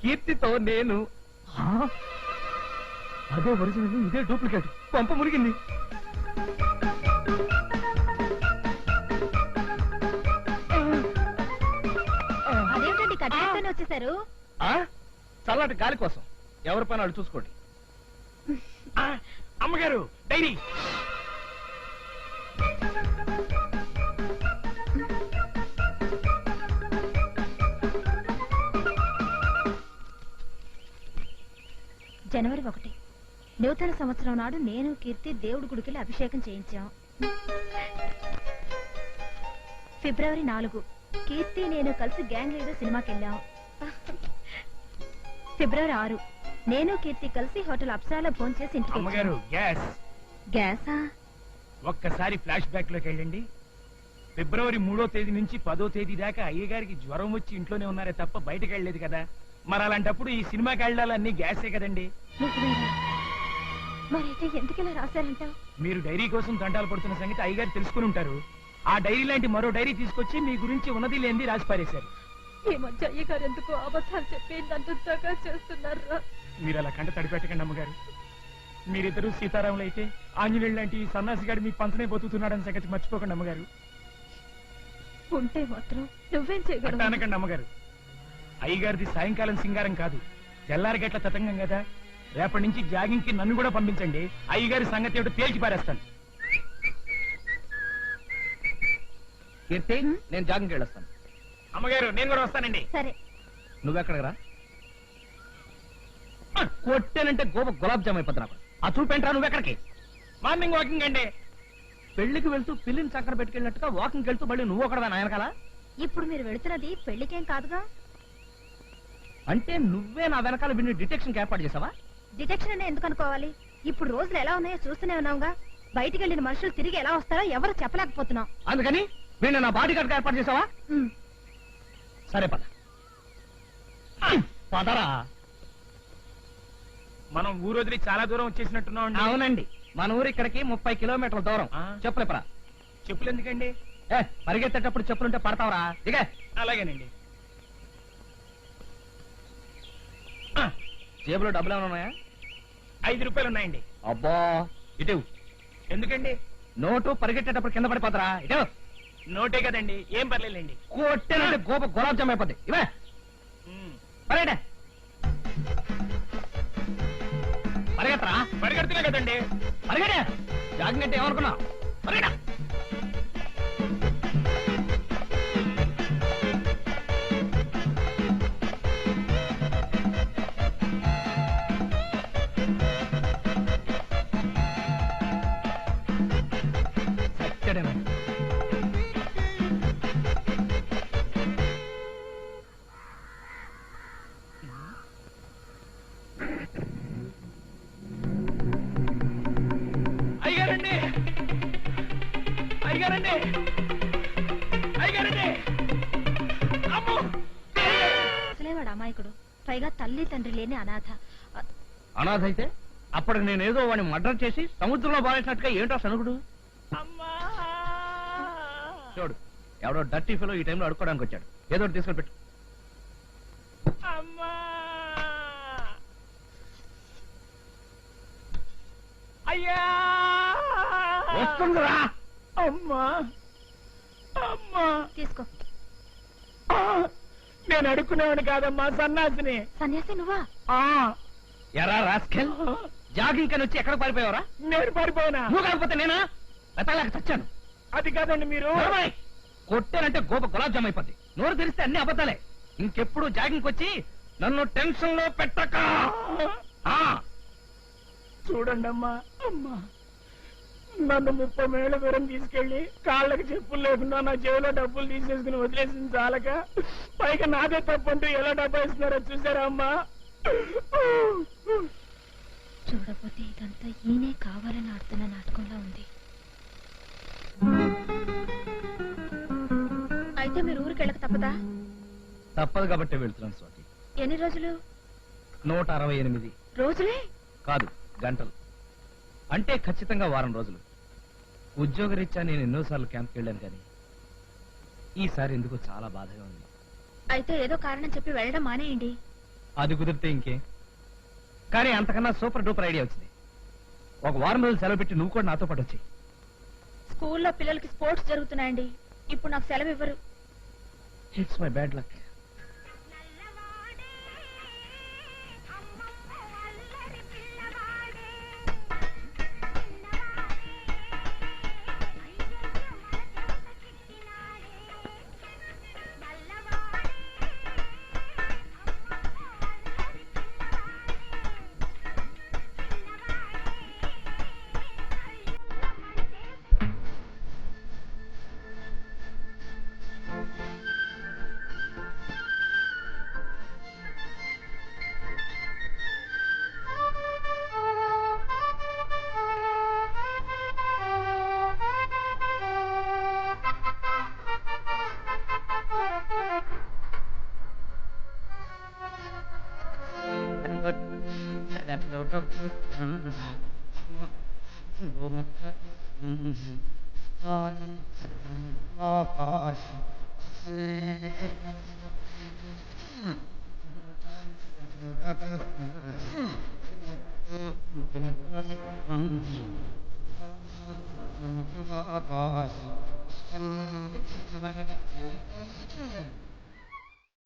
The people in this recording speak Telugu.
కీర్తితో నేను అదే ఒరిజినల్, ఇదే డూప్లికేట్. పంప మునిగింది. అదేంటండి కట్టేస్తూనే వచ్చేసారు? చల్లటి గాలి కోసం. ఎవరి పని వాళ్ళు చూసుకోండి. అమ్మగారు డైరీ. జనవరి 1 నూతన సంవత్సరం నాడు నేను కీర్తి దేవుడి గుడికి అభిషేకం చేయించాం. ఫిబ్రవరి 4 కీర్తి నేను కలిసి గ్యాంగ్ లీడర్ సినిమాకి వెళ్ళాం. ఫిబ్రవరి 6 నేను కీర్తి కలిసి హోటల్ అప్సరాలో భోంచేసి ఇంటికి. అమ్మగారు గ్యాస్. గ్యాసా? ఒక్కసారి ఫ్లాష్ బ్యాక్ లోకి వెళ్ళండి. ఫిబ్రవరి 3వ తేదీ నుంచి 10వ తేదీ దాకా అయ్యగారికి జ్వరం వచ్చి ఇంట్లోనే ఉన్నారే తప్ప బయటకు వెళ్ళలేదు కదా. మరి అలాంటప్పుడు ఈ సినిమాకి వెళ్ళాలన్నీ గ్యాసే కదండి. మరైతే ఎందుకలా రాశారంటావు? మీరు డైరీ కోసం దండాలు పడుతున్న సంగతి అయ్యగారు తెలుసుకుని ఉంటారు. ఆ డైరీ లాంటి మరో డైరీ తీసుకొచ్చి మీ గురించి ఉన్నది లేనిది రాసి పారేశారు. ఈ మధ్య అయ్యగారు ఎందుకు అబద్ధాలు చెప్పి నన్ను దగా చేస్తున్నారు? మీరు అలా కంట తడిపెట్టకండి అమ్మగారు. మీరిద్దరూ సీతారాములు అయితే ఆంజనేయులు లాంటి సన్నాసిగాడు మీ పంచనే బతుకుతున్నాడని సంగతి మర్చిపోకండి అమ్మగారు. ఉంటే మాత్రం నువ్వేం చేయగలవు? అనకండి అమ్మగారు. అయ్యగారిది సాయంకాలం సింగారం కాదు, తెల్లారి గట్ల తతంగం కదా. రేపటి నుంచి జాగింగ్ కి నన్ను కూడా పంపించండి. అయ్యగారి సంగతి ఏమిటో తేల్చి పారేస్తాను. కీర్తి, నేను జాగింగ్కి వెళ్ళొస్తాను. అమ్మగారు నేను కూడా వస్తానండి. సరే. నువ్వెక్కడికి రా. కొట్టానంటే గోప గులాబ్ జామ్ అయిపోతున్నా. ఆ చూపేంట్రా నువ్వెక్కడికి? మార్నింగ్ వాకింగ్ అండి. పెళ్లికి వెళ్తూ పిల్లిని చక్కర పెట్టుకెళ్ళినట్టుగా వాకింగ్ వెళ్తూ మళ్ళీ నువ్వు ఒకడా నాయనకాల? ఇప్పుడు మీరు వెళుతున్నది పెళ్లికేం కాదుగా. అంటే నువ్వే నా వెనకాల విని డిటెక్షన్ ఏర్పాటు చేసావా? డిటెక్షన్ అనే ఎందుకు అనుకోవాలి? ఇప్పుడు రోజులు ఎలా ఉన్నాయో చూస్తూనే ఉన్నావుగా. బయటికి వెళ్ళిన మనుషులు తిరిగి ఎలా వస్తారో ఎవరు చెప్పలేకపోతున్నాం. అందుకని వీళ్ళు నా బాడీ గార్డ్ ఏర్పాటు చేసావా? సరే పద. పదరా. మనం ఊరు వదిలి చాలా దూరం వచ్చేసినట్టున్నాం. అవునండి, మన ఊరు ఇక్కడికి 30 కిలోమీటర్ల దూరం. చెప్పులేపరా. చెప్పులు ఎందుకండి? పరిగెత్తేటప్పుడు చెప్పులుంటే పడతావరా? ఇక అలాగేనండి. జేబులో డబ్బులు ఏమైనా ఉన్నాయా? 5 రూపాయలు ఉన్నాయండి. అబ్బా ఇటు. ఎందుకండి? నోటు పరిగెట్టేటప్పుడు కింద పడిపోతారా? ఇటు. నోటే కదండి, ఏం పర్లేదండి. కొట్టేనంటే గోప గులాబ్ జామ్ అయిపోద్ది. ఇవే పరిగెట్ట. పరిగెత్తరా? పరిగెడుతున్నా కదండి. పరిగెట. జాగింగ్ అంటే ఏమనుకున్నావు? పరిగెట. అయ్యారండి, అయ్యారండి, అయ్యారండి. అసలేవాడు అమాయకుడు, పైగా తల్లి తండ్రి లేని అనాథ. అనాథ అయితే అప్పటికి నేనేదో వాడిని మర్డర్ చేసి సముద్రంలో బారేసినట్టుగా ఏంటో సనుగుడు. చూడు, ఎవడో డర్టీ ఫెలో ఈ టైంలో అడుక్కోవడానికి వచ్చాడు. ఏదో తీసుకొని పెట్టు. అయ్యా వస్తుందిరా. అమ్మా అమ్మా తీసుకో. నేను అడుక్కునేవాడిని కాదమ్మా, సన్నాసిని. సన్యాసి నువ్వా? ఎరా రాస్కెల్, జాగింగ్ కని వచ్చి ఎక్కడ పారిపోయావరా? నేను పారిపోయినా. నువ్వు కాకపోతే నేనా? వెతలేక చచ్చాను. అది కాదండి మీరు. కొట్టానంటే గోప గులాబ్ జామ్ అయిపోద్ది. నోరు తెరిస్తే అన్ని అబద్ధాలే. ఇంకెప్పుడు జాగింగ్ వచ్చి నన్ను టెన్షన్ లో పెట్టక. చూడండి అమ్మా, అమ్మా నన్ను 30 మైళ్ళ దూరం తీసుకెళ్లి కాళ్ళకి చెప్పులు లేకుండా నా జేబులో డబ్బులు తీసేసుకుని వదిలేసింది చాలక పైగా నాదే తప్పంటూ ఎలా డబ్బా ఇస్తున్నారో చూసారా అమ్మా? చూడపోతే ఇదంతా ఈయనే కావాలని ఆడుతున్న నాటకంలా ఉంది. అయితే మీరు ఊరికి వెళ్ళక తప్పదా? తప్పదు కాబట్టి వెళ్తున్నాను స్వాతి. ఎన్ని రోజులు? 168 రోజులే కాదు, గంటలు. అంటే ఖచ్చితంగా వారం రోజులు. ఉద్యోగరీత్యా నేను ఎన్నోసార్లు క్యాంప్కి వెళ్ళాను, కానీ ఈసారి ఎందుకో చాలా బాధగా ఉంది. అయితే ఏదో కారణం చెప్పి వెళ్ళడం మానేయండి. అది కుదిరితే ఇంకే, కానీ అంతకన్నా సూపర్ డూపర్ ఐడియా వచ్చింది. ఒక వారం రోజులు సెలవు పెట్టి నువ్వు కూడా నాతో పాటు వచ్చి. స్కూల్లో పిల్లలకి స్పోర్ట్స్ జరుగుతున్నాయండి. ఇప్పుడు నాకు సెలవు ఇవ్వరు. It's my bad luck.